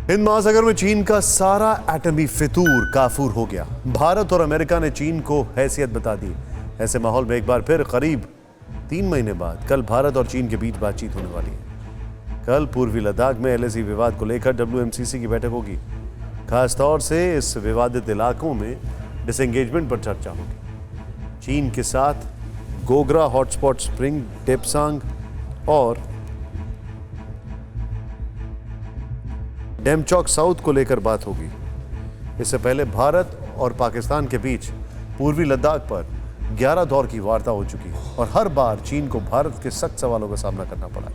हिंद महासागर में चीन का सारा एटमी फितूर काफूर हो गया। भारत और अमेरिका ने चीन को हैसियत बता दी। ऐसे माहौल में एक बार फिर करीब 3 महीने बाद कल भारत और चीन के बीच बातचीत होने वाली है। कल पूर्वी लद्दाख में एलएसी विवाद को लेकर WMCC की बैठक होगी। खासतौर से इस विवादित इलाकों में डिसएंगेजमेंट पर चर्चा होगी। चीन के साथ गोगरा हॉटस्पॉट, स्प्रिंग, डेप्सांग और डेमचौक साउथ को लेकर बात होगी। इससे पहले भारत और पाकिस्तान के बीच पूर्वी लद्दाख पर 11 दौर की वार्ता हो चुकी है और हर बार चीन को भारत के सख्त सवालों का सामना करना पड़ा।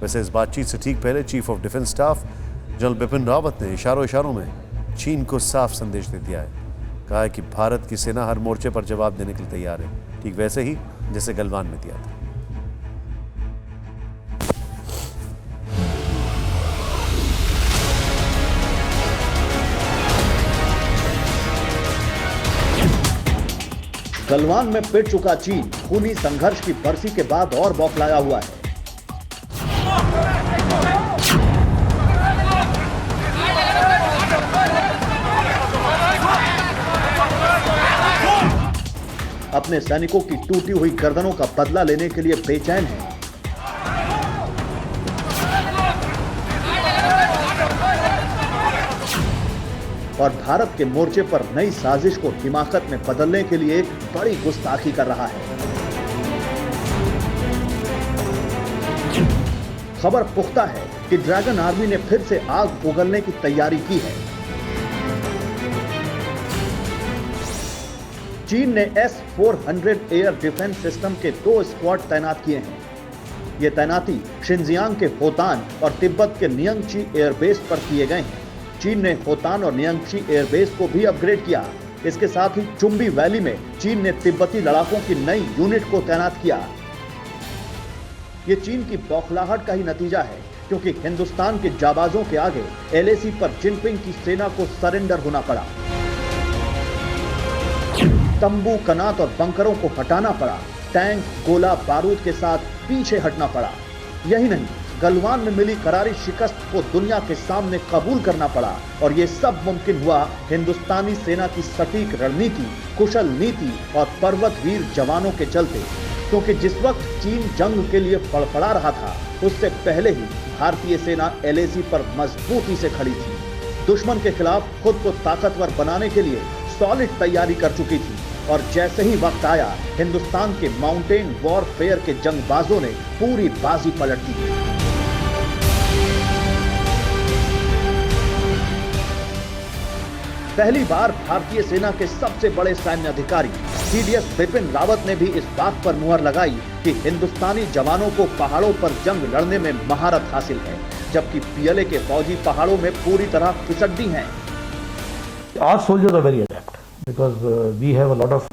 वैसे इस बातचीत से ठीक पहले chief of defence staff general Bipin Rawat ने इशारों में चीन को साफ संदेश दे दिया है। कहा है कि भारत की सेना हर मोर्चे पर जवाब देने के लिए तैयार है, ठीक वैसे ही जैसे गलवान में दिया था। गलवान में पिट चुका चीन खूनी संघर्ष की बरसी के बाद और बौखलाया हुआ है। अपने सैनिकों की टूटी हुई गर्दनों का बदला लेने के लिए बेचैन है। और भारत के मोर्चे पर नई साजिश को हिमाकत में बदलने के लिए एक बड़ी गुस्ताखी कर रहा है। खबर पुख्ता है कि ड्रैगन आर्मी ने फिर से आग उगलने की तैयारी की है। चीन ने S-400 एयर डिफेंस सिस्टम के 2 स्क्वाड तैनात किए हैं। यह तैनाती शिनजियांग के होतान और तिब्बत के नियंगची एयरबेस पर किए गए हैं। चीन ने होतान और नियंगची एयरबेस को भी अपग्रेड किया। इसके साथ ही चुंबी वैली में चीन ने तिब्बती लड़ाकों की नई यूनिट को तैनात किया। यह चीन की बौखलाहट का ही नतीजा है, क्योंकि हिंदुस्तान के जाबाजों के आगे LAC पर जिनपिंग की सेना को सरेंडर होना पड़ा। तंबू, कनात और बंकरों को हटाना पड़ा। टैंक, गोला बारूद के साथ पीछे हटना पड़ा। यही नहीं, गलवान में मिली करारी शिकस्त को दुनिया के सामने कबूल करना पड़ा। और यह सब मुमकिन हुआ हिंदुस्तानी सेना की सटीक रणनीति, कुशल नीति और पर्वतवीर जवानों के चलते। क्योंकि जिस वक्त चीन जंग के लिए फड़फड़ा रहा था, उससे पहले ही भारतीय सेना LAC पर मजबूती से खड़ी थी। दुश्मन के खिलाफ खुद को ताकतवर बनाने के लिए सॉलिड तैयारी कर चुकी थी। और जैसे ही वक्त आया, हिंदुस्तान के माउंटेन वॉरफेयर के जंगबाजों ने पूरी बाजी पलट दी। पहली बार भारतीय सेना के सबसे बड़े सैन्य अधिकारी CDS बिपिन रावत ने भी इस बात पर मुहर लगाई कि हिंदुस्तानी जवानों को पहाड़ों पर जंग लड़ने में महारत हासिल है, जबकि PLA के फौजी पहाड़ों में पूरी तरह फिसड्डी हैं। Our soldiers are very adept because we have a lot of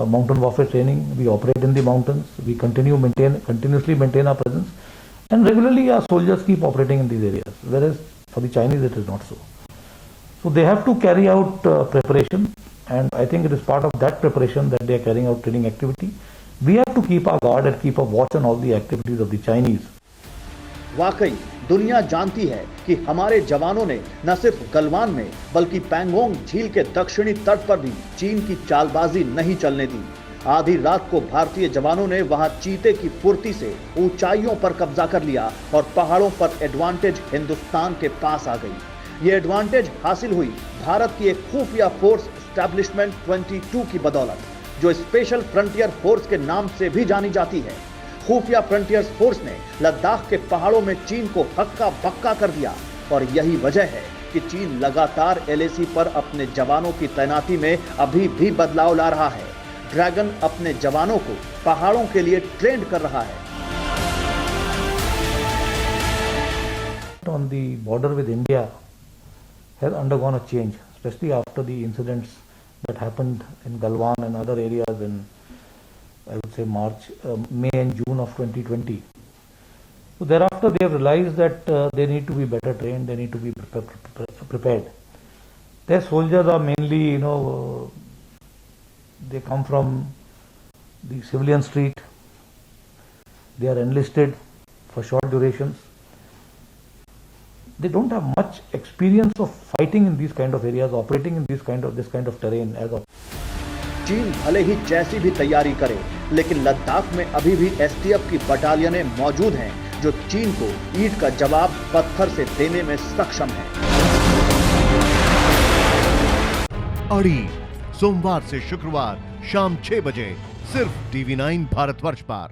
mountain warfare training. We operate in the mountains. We continuously maintain our presence, and regularly our soldiers keep operating in these areas. Whereas for the Chinese, it is not so. So they have to carry out preparation, and I think it is part of that preparation that they are carrying out training activity. We have to keep our guard and keep a watch on all the activities of the Chinese. वाकई दुनिया जानती है कि हमारे जवानों ने न सिर्फ गलवान में बल्कि पैंगोंग झील के दक्षिणी तट पर भी चीन की चालबाजी नहीं चलने दी। आधी रात को भारतीय जवानों ने वहां चीते की फुर्ती से ऊंचाइयों पर कब्जा कर लिया और पहाड़ों पर एडवांटेज हिंदुस्तान के पास आ गई। ये एडवांटेज हासिल हुई भारत की एक खुफिया फोर्स एस्टैब्लिशमेंट 22 की बदौलत, जो स्पेशल फ्रंटियर फोर्स के नाम से भी जानी जाती है। खुफिया फ्रंटियर फोर्स ने लद्दाख के पहाड़ों में चीन को हक्का बक्का कर दिया। और यही वजह है कि चीन लगातार LAC पर अपने जवानों की तैनाती में अभी भी बदलाव ला रहा है। ड्रैगन अपने जवानों को पहाड़ों के लिए ट्रेंड कर रहा है। On the border with India has undergone a change, especially after the incidents that happened in Galwan and other areas in, I would say, May and June of 2020. So thereafter they have realized that they need to be better trained, they need to be prepared. Their soldiers are mainly, they come from the civilian street, they are enlisted for short durations. they don't have much experience of fighting in these kind of areas, operating in this kind of terrain as of. चीन भले ही जैसी भी तैयारी करे, लेकिन लद्दाख में अभी भी एसटीएफ की बटालियनें मौजूद हैं जो चीन को ईंट का जवाब पत्थर से देने में सक्षम है। अड़ी सोमवार से शुक्रवार शाम 6 बजे सिर्फ TV9 भारतवर्ष पर।